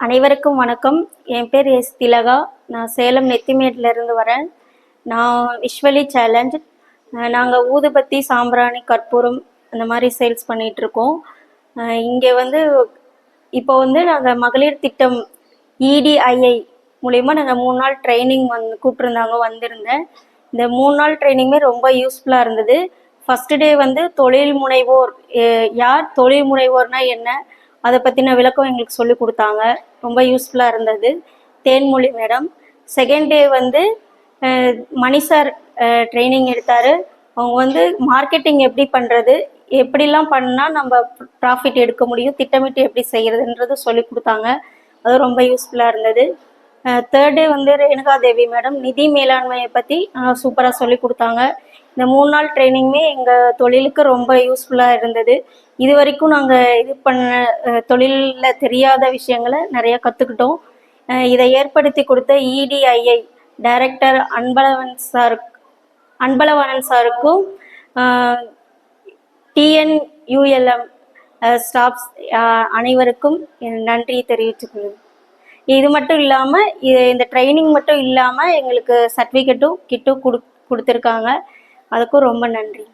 அனைவருக்கும் வணக்கம். என் பேர் எஸ் திலகா. நான் சேலம் நெத்திமேட்லேருந்து வரேன். நான் விஷுவலி சேலஞ்ச். நாங்கள் ஊதுபத்தி, சாம்பிராணி, கற்பூரம் அந்த மாதிரி சேல்ஸ் பண்ணிகிட்ருக்கோம். இங்கே இப்போ நாங்கள் மகளிர் திட்டம் EDII மூலயமா நாங்கள் 3 நாள் ட்ரைனிங் கூப்பிட்ருந்தாங்க, வந்திருந்தேன். இந்த 3 நாள் ட்ரைனிங்குமே ரொம்ப யூஸ்ஃபுல்லாக இருந்தது. ஃபஸ்ட்டு டே தொழில் முனைவோர் யார், தொழில் முனைவோர்னால் என்ன, அதை பற்றின விளக்கம் எங்களுக்கு சொல்லி கொடுத்தாங்க. ரொம்ப யூஸ்ஃபுல்லாக இருந்தது. தேன்மொழி மேடம். செகண்ட் டே மணி சார் ட்ரைனிங் எடுத்தார். அவங்க மார்க்கெட்டிங் எப்படி பண்ணுறது, எப்படிலாம் பண்ணால் நம்ம ப்ராஃபிட் எடுக்க முடியும், திட்டமிட்டு எப்படி செய்கிறதுன்றது சொல்லி கொடுத்தாங்க. அது ரொம்ப யூஸ்ஃபுல்லாக இருந்தது. தேர்ட் டே ரேணுகாதேவி மேடம் நிதி மேலாண்மையை பற்றி சூப்பராக சொல்லி கொடுத்தாங்க. இந்த 3 நாள் ட்ரைனிங்குமே எங்கள் தொழிலுக்கு ரொம்ப யூஸ்ஃபுல்லாக இருந்தது. இது வரைக்கும் நாங்கள் இது பண்ண தொழிலில் தெரியாத விஷயங்களை நிறையா கற்றுக்கிட்டோம். இதை ஏற்படுத்தி கொடுத்த EDII டைரக்டர் அன்பழகன் சாருக்கும் TNULM ஸ்டாஃப்ஸ் அனைவருக்கும் நன்றி தெரிவித்துக்கொள்கிறேன். இது மட்டும் இல்லாமல் இந்த ட்ரைனிங் மட்டும் இல்லாமல் எங்களுக்கு சர்டிஃபிகேட்டும் கிட்டும் கொடுத்துருக்காங்க. அதுக்கும் ரொம்ப நன்றி.